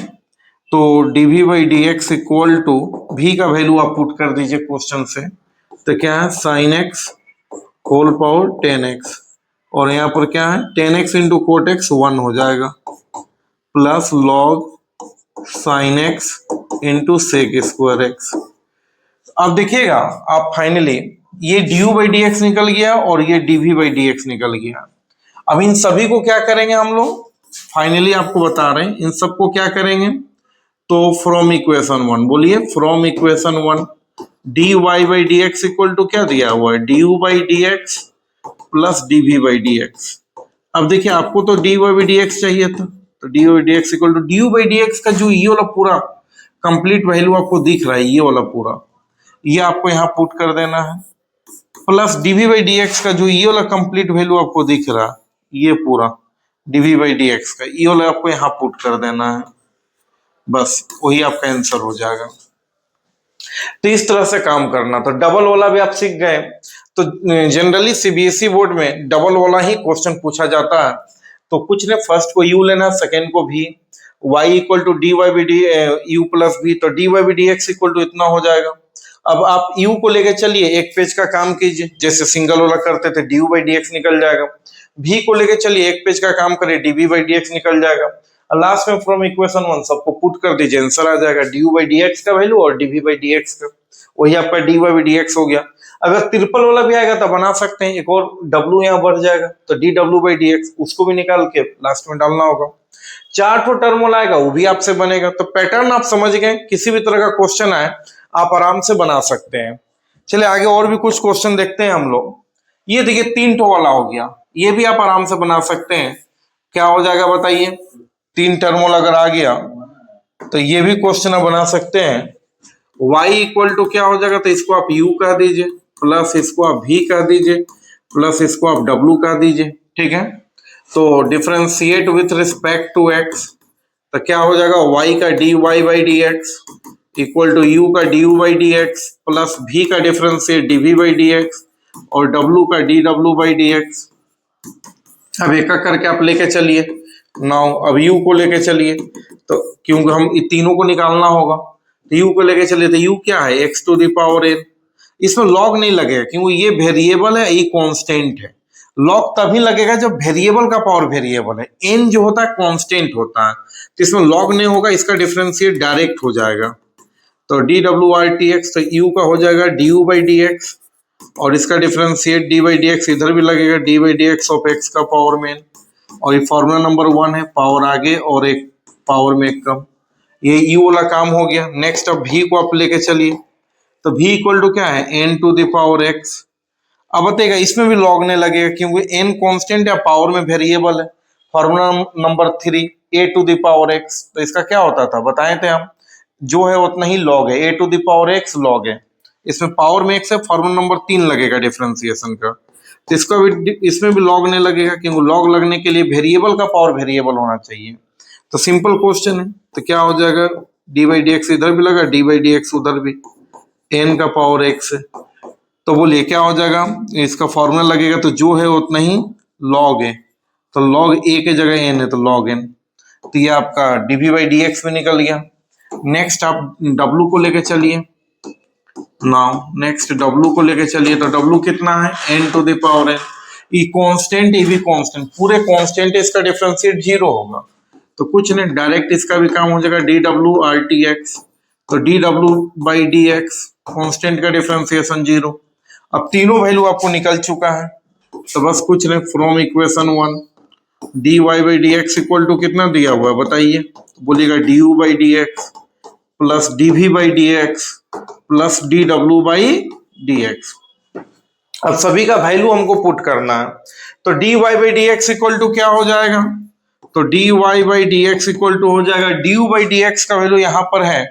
तो dv by D x equal to v का वैल्यू आप पुट कर दीजिए क्वेश्चन से, तो क्या है sign x whole power 10x, और यहाँ पर क्या है 10x इंटू कोट एक्स 1 हो जाएगा, plus log sine x into sec square x. अब देखिएगा आप फाइनली ये ड्यू बाई डी एक्स निकल गया और ये डीवी बाई डी एक्स निकल गया। अब इन सभी को क्या करेंगे हम लोग, फाइनली आपको बता रहे हैं इन सबको क्या करेंगे। तो फ्रॉम इक्वेशन 1 बोलिए, from equation 1 d Y by D x equal to क्या दिया हुआ है, d u by D x plus d v by D x. अब देखिए आपको तो D Y by D x चाहिए था, तो D y d x equal to d u by D x का जो ये वाला पूरा कंप्लीट वैल्यू आपको दिख रहा है, ये वाला पूरा ये आपको यहाँ पुट कर देना है, plus d v by D x का जो ये वाला कंप्लीट वैल्यू आपको दिख रहा है, ये पूरा डीवी बाई डी एक्स का ये वाला आपको यहाँ पुट कर देना है, बस वही आपका आंसर हो जाएगा। तो इस तरह से काम करना। तो डबल वाला भी आप सीख गए। तो जनरली सीबीएसई बोर्ड में डबल वाला ही क्वेश्चन पूछा जाता है। तो कुछ ने फर्स्ट को यू लेना, सेकेंड को भी, y equal to D Y B D U plus B, तो D Y B D x equal to इतना हो जाएगा। अब आप u को लेके चलिए, एक पेज का काम कीजिए, जैसे सिंगल वाला करते थे, डी बाई डी एक्स निकल जाएगा। v को लेके चलिए, एक पेज का काम करिए, डी बाई डी एक्स निकल जाएगा। लास्ट में फ्रॉम इक्वेशन 1 सबको पुट कर दीजिए, आंसर आ जाएगा डी बाई डी एक्स का वैल्यू और डी बाई डी एक्स का, वही आपका डी बाई डी एक्स हो गया। अगर ट्रिपल वाला भी आएगा तो बना सकते हैं, एक और w यहाँ बढ़ जाएगा, तो D W by D x, उसको भी निकाल के लास्ट में डालना होगा। 4 ठो टर्म वाला आएगा, वो भी आपसे बनेगा। तो पैटर्न आप समझ गए, किसी भी तरह का क्वेश्चन आए आप आराम से बना सकते हैं। चलिए आगे और भी कुछ क्वेश्चन देखते हैं हम लोग। ये देखिए 3 ठो वाला हो गया, ये भी आप आराम से बना सकते हैं। क्या हो जाएगा बताइए, 3 टर्म वाला अगर आ गया तो ये भी क्वेश्चन आप बना सकते हैं। y इक्वल टू क्या हो जाएगा, तो इसको आप u कह दीजिए, प्लस इसको आप v कह दीजिए, प्लस इसको आप w कह दीजिए, ठीक है। तो differentiate with respect to x, तो क्या हो जाएगा y का d Y by D x equal to u का d u by D x plus v का differentiate d v by D x और w का d W by D x. अब एक एक करके आप लेके चलिए। नाउ अब u को लेके चलिए, तो क्योंकि हम इन तीनों को निकालना होगा, तो u को लेके चलिए, तो u क्या है x to the power n। इसमें लॉग नहीं लगेगा क्योंकि ये वेरिएबल है, ये कांस्टेंट है। लॉग तभी लगेगा जब वेरिएबल का पावर वेरिएबल है, n जो होता है कांस्टेंट होता है, तो इसमें लॉग नहीं होगा, इसका डिफरेंशिएट डायरेक्ट हो जाएगा। तो D W R T X, तो u का हो जाएगा d u by D x और इसका differentiate D by D x इधर भी लगेगा, D by D x of x का पावर में, और ये फॉर्मूला नंबर 1 है, पावर आगे और एक पावर में एक कम। ये u वाला काम हो गया। नेक्स्ट अब v को आप लेके चलिए, तो v इक्वल टू क्या है n to the power x। अब बताइएगा इसमें भी लॉग नहीं लगेगा क्योंकि n कांस्टेंट है, पावर में वेरिएबल है। Formula number 3 a to the power x, तो इसका क्या होता था बताए थे हम, जो है उतना ही लॉग है, a to the power x log है, इसमें पावर में x है, फॉर्मूला नंबर 3 लगेगा डिफरेंशिएशन का। तो इसका भी, इसमें भी लॉग नहीं लगेगा क्योंकि लॉग लगने के लिए वेरिएबल का पावर वेरिएबल होना चाहिए। तो सिंपल क्वेश्चन है, तो क्या हो जाएगा डी बाई डी एक्स इधर भी लगा, डी बाई डी एक्स उधर भी, n का पावर x है, तो बोलिए क्या हो जाएगा, इसका फॉर्मूला लगेगा, तो जो है उतना ही लॉग है, तो लॉग a के जगह n है, तो लॉग n। तो ये आपका dv बाई डी एक्स भी निकल गया। नेक्स्ट आप w को लेके चलिए। नाउ नेक्स्ट w को लेके चलिए, तो w कितना है n to the power n। ये कांस्टेंट, ये भी कांस्टेंट, पूरे कांस्टेंट है, इसका डिफरेंशिएट 0 होगा, तो कुछ नहीं, डायरेक्ट इसका भी काम हो जाएगा D W R T X. तो D W by D X constant का डिफरेंशिएशन 0। अब तीनों वैल्यू आपको निकल चुका है, तो बस कुछ नहीं, from equation 1 d Y by D x equal to कितना दिया हुआ है बताइए, तो बोलिएगा d u by D x plus d v by D x plus d W by D x. अब सभी का वैल्यू हमको पुट करना है, तो D Y by D x equal to क्या हो जाएगा, तो D Y by D x equal to हो जाएगा d u by D x का वैल्यू यहाँ पर है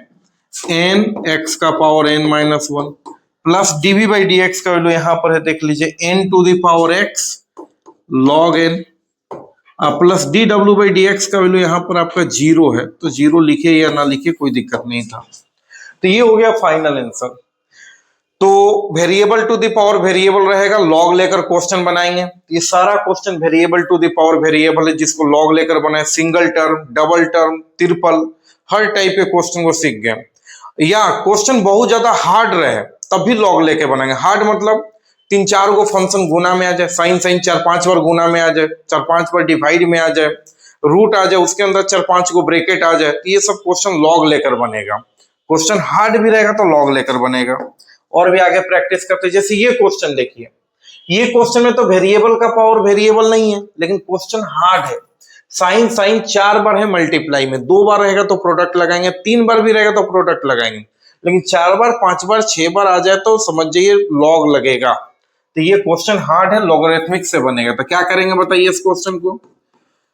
एन एक्स का power n minus 1 plus d v by D x का वैल्यू यहाँ पर है, देख लीजिए n to the power x log n plus d W by D x का वैल्यू यहाँ पर आपका 0 है, तो 0 लिखे या ना लिखे कोई दिक्कत नहीं था। तो ये हो गया फाइनल आंसर। तो variable to the power variable रहेगा, लॉग लेकर क्वेश्चन बनाएंगे। ये सारा question variable to the power variable है, जिसको लॉग लेकर बनाए, single term, double term, triple, हर टाइप के क्वेश्चन को सीख गए। या क्वेश्चन बहुत ज्यादा हार्ड रहे तब भी लॉग लेके बनाएंगे। हार्ड मतलब 3-4 को फंक्शन गुना में आ जाए, साइन साइन 4-5 बार गुना में आ जाए, 4-5 बार डिवाइड में आ जाए, रूट आ जाए, उसके अंदर 4-5 को ब्रेकेट आ जाए, तो ये सब क्वेश्चन लॉग लेकर बनेगा। क्वेश्चन हार्ड भी रहेगा तो लॉग लेकर बनेगा। और भी आगे प्रैक्टिस करते, जैसे ये क्वेश्चन देखिए, ये क्वेश्चन में तो वेरिएबल का पावर वेरिएबल नहीं है, लेकिन क्वेश्चन हार्ड है। साइन साइन 4 बार है मल्टीप्लाई में, 2 बार रहेगा तो प्रोडक्ट लगाएंगे, 3 बार भी रहेगा तो प्रोडक्ट लगाएंगे, लेकिन 4 बार 5 बार 6 बार आ जाए तो समझ जाइए लॉग लगेगा। तो ये क्वेश्चन हार्ड है, लॉगरिथमिक से बनेगा। तो क्या करेंगे बताइए इस क्वेश्चन को।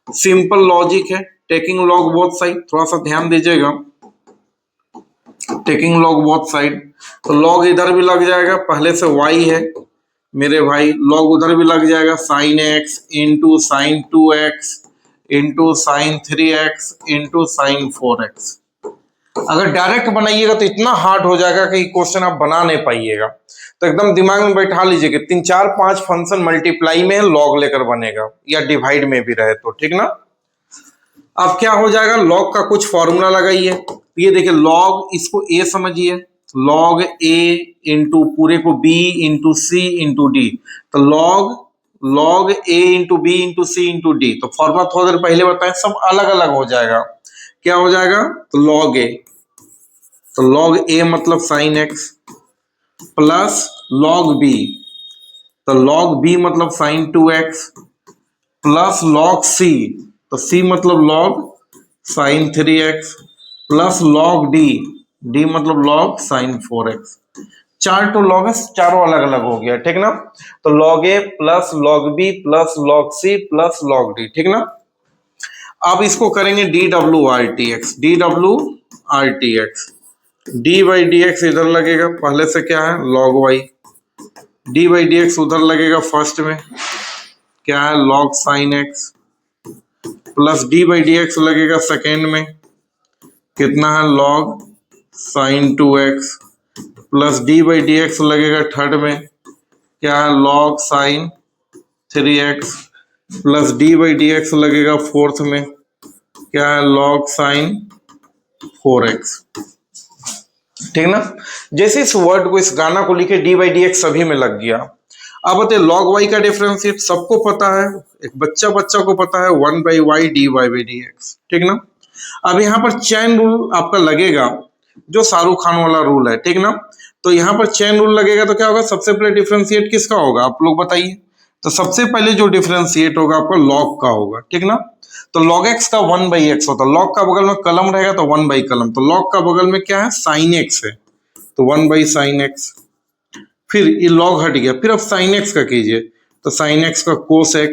सिंपल लॉजिक है, टेकिंग लॉग बोथ साइड, थोड़ा सा ध्यान दीजिएगा, टेकिंग लॉग बोथ साइड। तो लॉग इधर भी लग जाएगा, पहले से y है मेरे भाई, लॉग उधर भी लग जाएगा, sine x into sine 2x into sine 3x into sine 4x। अगर डायरेक्ट बनाइएगा तो इतना हार्ड हो जाएगा कि क्वेश्चन आप बना नहीं पाइएगा। तो एकदम दिमाग में बैठा लीजिए कि 3-4-5 फंक्शन मल्टीप्लाई में लॉग लेकर बनेगा, या डिवाइड में भी रहे तो, ठीक ना। अब क्या हो जाएगा, लॉग का कुछ फॉर्मूला लगाइए। ये देखिए लॉग, इसको a समझिए, लॉग a इंटू पूरे को b into c into d। तो log a into b into c into d। तो फॉर्मूला थोड़ा देर पहले बताएं, सब अलग अलग हो जाएगा। क्या हो जाएगा, तो लॉग a, तो लॉग a मतलब sine x plus log b, तो लॉग b मतलब sine 2x plus log c, तो c मतलब log sine 3x plus log d मतलब लॉग साइन 4x। 4 तो लॉग है, चारों अलग अलग हो गया, ठीक ना। तो log a plus log b plus log c plus log d, ठीक ना। अब इसको करेंगे dwrtx, dwrtx, dy dx इधर लगेगा, पहले से क्या है log y, dy dx उधर लगेगा फर्स्ट में, क्या है log sin x, plus dy dx लगेगा सेकेंड में, कितना है log sin 2x, plus dy dx लगेगा थर्ड में, क्या है log sin 3x, plus dy dx लगेगा फोर्थ में, क्या है log sin 4x, ठीक ना। जैसे इस वर्ड को, इस गाना को लिखे dy dx सभी में लग गया। अब बताइए log y का डिफरेंशिएट सबको पता है, एक बच्चा को पता है 1/y dy by dx, ठीक ना। अब यहाँ पर चेन रूल आपका लगेगा, जो शाहरुख खान वाला रूल है, ठीक ना। तो यहाँ पर चेन रूल लगेगा तो क्या होगा, सबसे पहले डिफरेंशिएट किसका होगा आप लोग बताइए। तो सबसे पहले जो डिफरेंशिएट होगा आपका log का होगा, ठीक ना। तो log x का 1/x होता है, log का बगल में कलम रहेगा तो 1 कलम, तो log का बगल में क्या है sin x है, तो 1/sin x। फिर ये log हट गया, फिर अब sin x का कीजिए, तो sin x का cos x,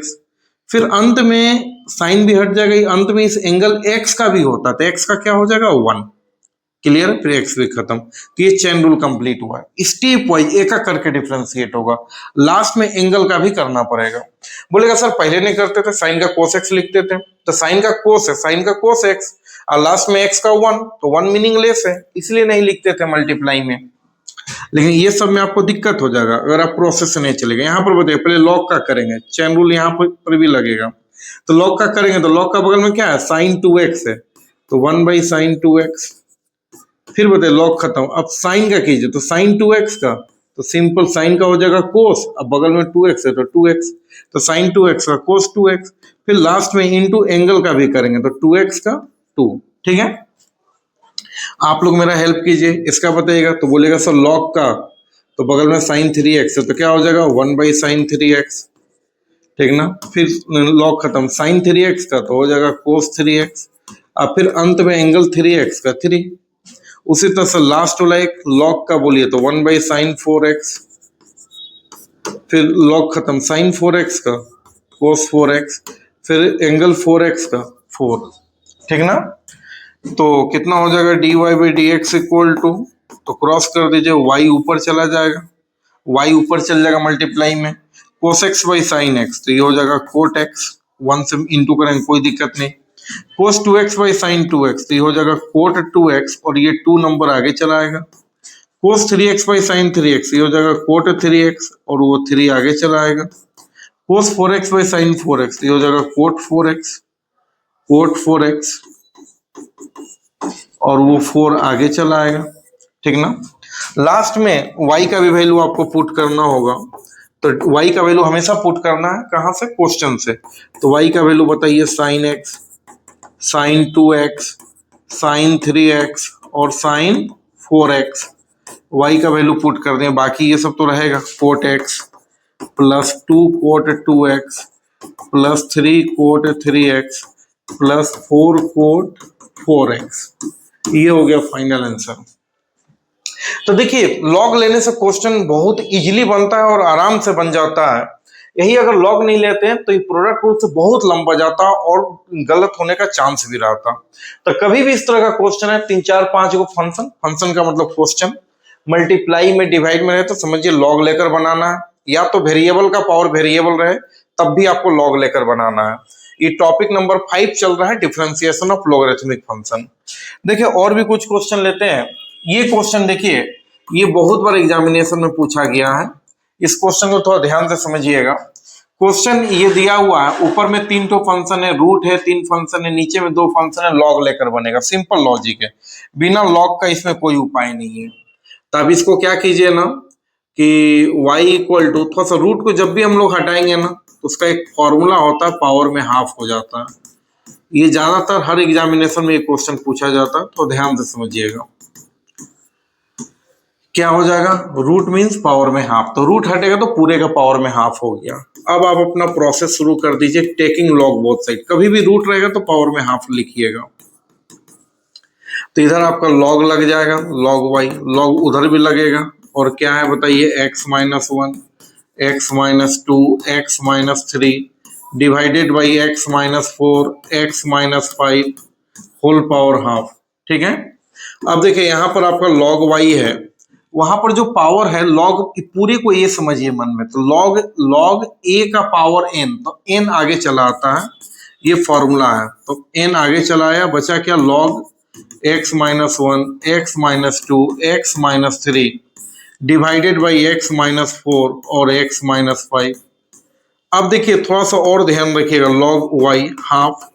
फिर अंत में साइन भी हट जाएगा, अंत में इस एंगल x का भी होता है, तो x का क्या हो जाएगा 1, क्लियर, फिर x भी खत्म। तो ये चेन रूल कंप्लीट हुआ है। स्टेप वाइज एक एक करके डिफरेंशिएट होगा, लास्ट में एंगल का भी करना पड़ेगा। बोलेगा सर पहले नहीं करते थे, साइन का cos x लिखते थे, तो साइन का cos है, साइन का cos x, और लास्ट में x का 1, तो 1 मीनिंगलेस है, इसलिए नहीं लिखते थे मल्टीप्लाई में। लेकिन ये सब में आपको दिक्कत हो जाएगा अगर आप प्रोसेस से नहीं चलेगा। यहाँ पर बताइए, पहले लॉग का करेंगे, चेन रूल यहाँ पर भी लगेगा, तो लॉग का करेंगे, तो लॉग का बगल में क्या है साइन 2x है, तो 1/sin 2x। फिर बताइए लॉग खत्म, अब साइन का कीजिए, तो साइन 2x का, तो सिंपल साइन का हो जाएगा कोस, अब बगल में 2x है तो 2x, तो साइन 2x का कोस 2x। फिर लास्ट में इनटू एंगल का भी करेंगे, तो 2x का 2, ठीक है। आप लोग मेरा हेल्प कीजिए, इसका बताइएगा। तो बोलेगा सर लॉग का, तो बगल में साइन 3x है, तो क्या हो जाएगा 1/sin 3x, ठीक ना। फिर लॉग खत्म, साइन 3x का तो हो जाएगा कोस 3x, अब फिर अंत में एंगल 3x का 3। उसी तरह से लास्ट वाला एक लॉग का बोलिए, तो 1/sin 4x, फिर लॉग खत्म, साइन 4x का कोस 4x, फिर एंगल 4x का 4, ठीक ना। तो कितना हो जाएगा dy by dx equal to, तो क्रॉस कर दीजिए, y ऊपर चला जाएगा, y ऊपर चल जाएगा मल्टीप्लाई में, cos x by sin x, तो ये हो जाएगा cot x, 1 से इंटू करेंगे कोई दिक्कत नहीं, cos 2x by sin 2x, तो ये हो जाएगा cot 2x, और ये 2 नंबर आगे चला आएगा, cos 3x by sin 3x, ये हो जाएगा cot 3x, और वो 3 आगे चला आएगा, cos 4x by sin 4x, तो ये हो जाएगा cot 4x, और वो 4 आगे चला आएगा, ठीक ना। लास्ट में y का भी वैल्यू आपको पुट करना होगा, तो y का वैल्यू हमेशा पुट करना है कहां से, क्वेश्चन से। तो y का वैल्यू बताइए, sign x, sign 2x, sine 3x और साइन 4x। y का वैल्यू पुट कर दें, बाकी ये सब तो रहेगा, cot x plus 2 cot 2x plus 3 cot 3x plus 4 cot 4x। ये हो गया फाइनल आंसर। तो देखिए, लॉग लेने से क्वेश्चन बहुत इजीली बनता है और आराम से बन जाता है। यही अगर लॉग नहीं लेते हैं तो ये प्रोडक्ट रूल से बहुत लंबा जाता और गलत होने का चांस भी रहता। तो कभी भी इस तरह का क्वेश्चन है, 3 4 5 को फंक्शन, फंक्शन का मतलब क्वेश्चन, मल्टीप्लाई में डिवाइड में रहे तो समझिए लॉग लेकर बनाना है, या तो वेरिएबल का पावर वेरिएबल रहे तब भी आपको लॉग लेकर बनाना है। ये टॉपिक नंबर 5 चल रहा है, डिफरेंशिएशन ऑफ लॉगरिथमिक फंक्शन। देखिए और भी कुछ क्वेश्चन लेते हैं। ये क्वेश्चन देखिए, ये बहुत बार एग्जामिनेशन में पूछा गया है, इस क्वेश्चन को थोड़ा ध्यान से समझिएगा। क्वेश्चन ये दिया हुआ है, ऊपर में 3 तो फंक्शन है, रूट है, 3 फंक्शन है, नीचे में 2 फंक्शन है, लॉग लेकर बनेगा। सिंपल लॉजिक है, बिना लॉग का इसमें कोई उपाय नहीं है। तो अब इसको क्या कीजिए ना कि y इक्वल टू, थोड़ा सा रूट को जब भी हम लोग हटाएंगे ना तो उसका एक फॉर्मूला होता है, पावर में हाफ हो जाता है। ये ज्यादातर हर एग्जामिनेशन में ये क्वेश्चन पूछा जाता है, तो ध्यान से समझिएगा। क्या हो जाएगा, रूट मीन्स पावर में हाफ, तो रूट हटेगा तो पूरे का पावर में हाफ हो गया। अब आप अपना प्रोसेस शुरू कर दीजिए, टेकिंग लॉग बोथ साइड। कभी भी रूट रहेगा तो पावर में हाफ लिखिएगा। तो इधर आपका लॉग लग जाएगा, लॉग वाई, लॉग उधर भी लगेगा। और क्या है बताइए, x minus 1, x minus 2, x minus 3 divided by x minus 4, x minus 5 whole power half, ठीक है। अब देखिए यहाँ पर आपका लॉग वाई है, वहां पर जो पावर है लॉग पूरे को ये समझिए मन में, तो लॉग a का पावर n, तो n आगे चला आता है, ये फॉर्मूला है। तो n आगे चला आया, बचा क्या, log x minus 1, x minus 2, x minus 3 divided by x minus 4 और x माइनस 5। अब देखिए थोड़ा सा और ध्यान रखिएगा, लॉग y हाफ,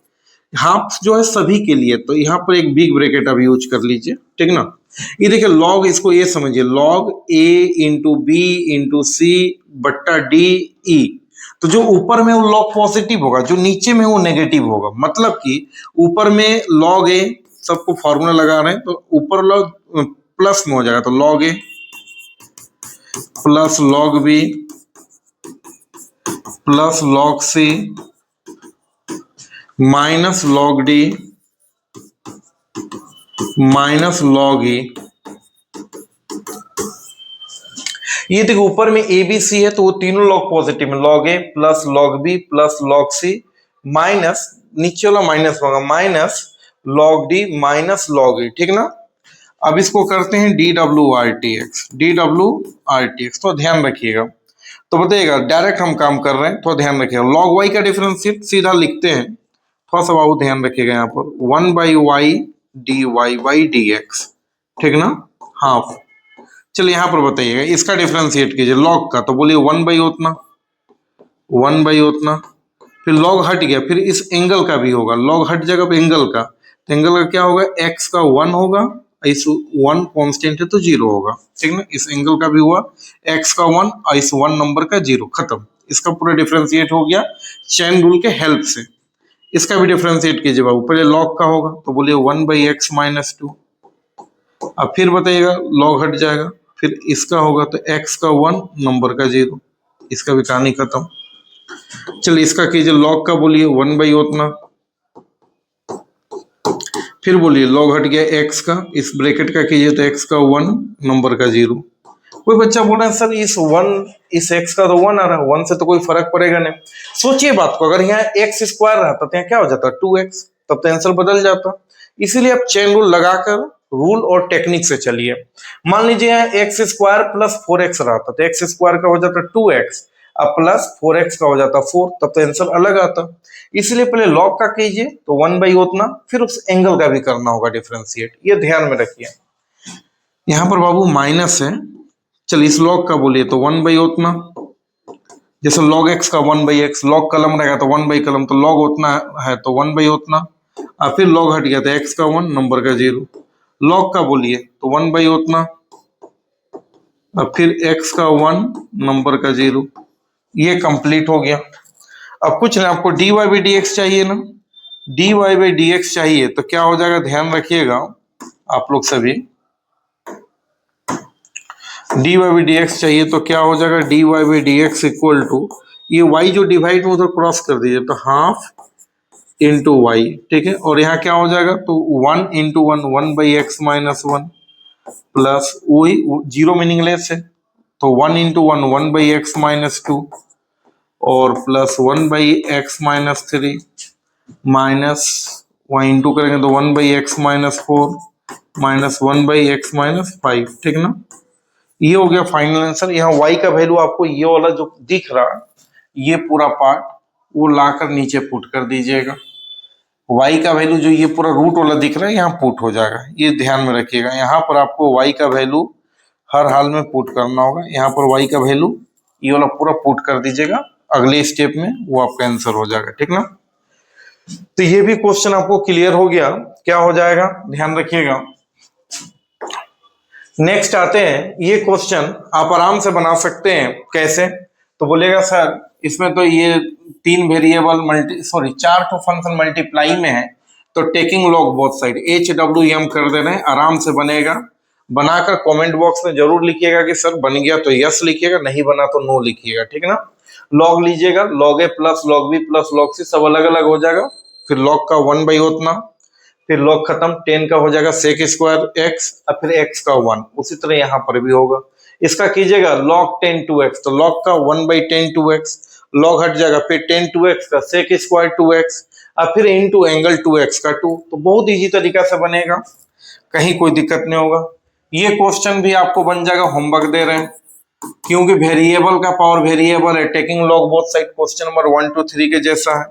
हाफ जो है सभी के लिए, तो यहाँ पर एक बिग ब्रैकेट अभी यूज कर लीजिए, ठीक ना। ये देखिए लॉग, इसको ये समझिए, log a into B into C बट्टा डी ई। तो जो ऊपर में वो लॉग पॉजिटिव होगा, जो नीचे में वो नेगेटिव होगा। मतलब कि ऊपर में लॉग ए, सबको फॉर्मूला लगा रहे हैं, तो ऊपर लॉग प्लस में हो जाएगा, तो log A plus log B plus log C minus log D minus log E. ये देखो ऊपर में ए बी सी है, तो वो तीनों लॉग पॉजिटिव है, log A plus log B plus log C minus, नीचे वाला माइनस होगा, minus log D minus log E, ठीक ना। अब इसको करते हैं D W R T X, D W R T X, तो ध्यान रखिएगा। तो बताइएगा, डायरेक्ट हम काम कर रहे हैं, तो ध्यान रखिएगा। लॉग वाई का डिफरेंशिएट सीधा लिखते हैं, थोड़ा सा बाबू ध्यान रखिएगा यहाँ पर, 1 by Y D Y by D x, ठीक ना, हाफ। चलिए यहाँ पर बताइएगा, इसका डिफरेंशिएट कीजिए लॉग का, तो बोलिए 1 बाई उतना, 1 बाई उतना, फिर लॉग हट गया, फिर इस एंगल का भी होगा, लॉग हट जाएगा एंगल का, तो एंगल का क्या होगा, x का 1 होगा, इस 1 कांस्टेंट है तो 0 होगा, ठीक ना। इस एंगल का भी हुआ, x का 1 और इस 1 नंबर का 0, खत्म। इसका पूरा डिफरेंशिएट हो गया चेन रूल के हेल्प से। इसका भी डिफरेंशिएट कीजिए बाबू, पहले लॉग का होगा, तो बोलिए 1 बाई एक्स माइनस 2। अब फिर बताइएगा, लॉग हट जाएगा, फिर इसका होगा तो x का 1 नंबर का 0, इसका भी कहानी खत्म। चलिए इसका कीजिए, लॉग का बोलिए 1 बाई उतना, फिर बोलिए लॉग हट गया x का, इस ब्रैकेट का कीजिए तो x का 1 नंबर का 0। कोई बच्चा बोल रहा है सर इस x का तो 1 आ रहा है, 1 से तो कोई फर्क पड़ेगा नहीं। सोचिए बात को, अगर यहाँ x स्क्वायर रहता तो यहाँ क्या हो जाता, 2x, तब तो आंसर बदल जाता। इसीलिए आप चेन रूल लगाकर रूल और टेक्निक से चलिए। मान लीजिए यहाँ x स्क्वायर प्लस 4x रहता, तो x स्क्वायर का हो जाता 2x, अब प्लस 4x का हो जाता 4, तब तो आंसर अलग आता। इसलिए पहले लॉग का कीजिए तो 1 बाई उतना, फिर उस एंगल का भी करना होगा डिफरेंशिएट, ये ध्यान में रखिए। यहाँ पर बाबू माइनस है, चलिए इस लॉग का बोलिए तो 1 बाई उतना, जैसे लॉग x का 1 बाई एक्स, लॉग कलम रहेगा तो 1 बाई कलम, तो लॉग उतना है तो 1 बाई उतना, और फिर लॉग हट गया तो x का 1 नंबर का 0, लॉग का बोलिए तो 1 बाई उतना, अब फिर x का 1, नंबर का 0, ये कंप्लीट हो गया। अब कुछ ना, आपको dy बाई डी एक्स चाहिए ना, dy बाई डी एक्स चाहिए तो क्या हो जाएगा, ध्यान रखिएगा आप लोग सभी, dy बाई डी एक्स चाहिए तो क्या हो जाएगा, dy by D x equal to, ये y जो डिवाइड में उधर क्रॉस कर दीजिए तो हाफ इंटू वाई, ठीक है, और यहाँ क्या हो जाएगा, तो 1 into 1, 1 by x minus 1 plus वही 0 मीनिंगलेस है तो 1 इंटू 1, 1 बाई एक्स माइनस 2 और plus 1 by x minus 3 minus वहाँ इंटू करेंगे तो 1 by x minus 4 minus 1 by x minus 5, ठीक ना। ये हो गया फाइनल आंसर। यहाँ y का वैल्यू आपको ये वाला जो दिख रहा, ये पूरा पार्ट वो लाकर नीचे पुट कर दीजिएगा। y का वैल्यू जो ये पूरा रूट वाला दिख रहा है यहाँ पुट हो जाएगा, ये ध्यान में रखिएगा। यहाँ पर आपको y का वैल्यू हर हाल में पुट करना होगा। यहाँ पर y का वैल्यू ये वाला पूरा पुट कर दीजिएगा, अगले स्टेप में वो आपका आंसर हो जाएगा, ठीक ना। तो ये भी क्वेश्चन आपको क्लियर हो गया, क्या हो जाएगा, ध्यान रखिएगा। नेक्स्ट आते हैं, ये क्वेश्चन आप आराम से बना सकते हैं, कैसे, तो बोलेगा सर इसमें तो ये 3 वेरिएबल चार तो फंक्शन मल्टीप्लाई में है, तो taking log both side HWM कर दे रहे हैं, आराम से बनेगा। बनाकर कमेंट बॉक्स में जरूर लिखिएगा कि सर बन गया तो यस लिखिएगा, नहीं बना तो नो लिखिएगा, ठीक है ना। लॉग लीजिएगा, log A plus log B plus log C सब अलग अलग हो जाएगा, फिर लॉग का 1 बाई उतना, फिर लॉग खत्म, 10 का हो जाएगा सेक स्क्वायर एक्स और फिर x का 1, उसी तरह यहाँ पर भी होगा। इसका कीजिएगा log 10 2x, तो log का 1 बाई 10 2x, log हट जाएगा, फिर 10 2x का सेक स्क्वायर 2x और फिर इंटू एंगल 2x का 2, तो बहुत इजी तरीका से बनेगा, कहीं कोई दिक्कत नहीं होगा। ये क्वेश्चन भी आपको बन जाएगा, होमवर्क दे रहे हैं, क्योंकि वेरिएबल का पावर वेरिएबल है, taking log both side question number 1 2 3 के जैसा है।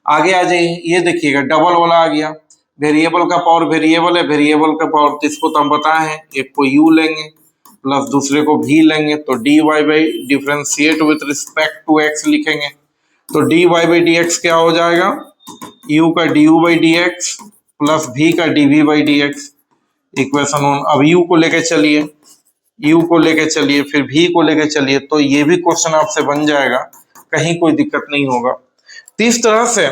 आगे आ जाइए, ये देखिएगा डबल वाला आ गया, वेरिएबल का पावर वेरिएबल है, वेरिएबल का पावर तो इसको तो हम बताए हैं, एक को u लेंगे प्लस दूसरे को v लेंगे, तो dy by differentiate with respect to x लिखेंगे, तो dy बाई dx क्या हो जाएगा, u का du by dx plus v का dv बाई dx, इक्वेशन 1। अब u को लेके चलिए, u को लेके चलिए, फिर v को लेके चलिए, तो ये भी क्वेश्चन आपसे बन जाएगा, कहीं कोई दिक्कत नहीं होगा। तो इस तरह से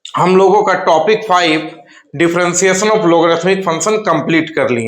हम लोगों का topic 5 differentiation of logarithmic function complete कर लिए।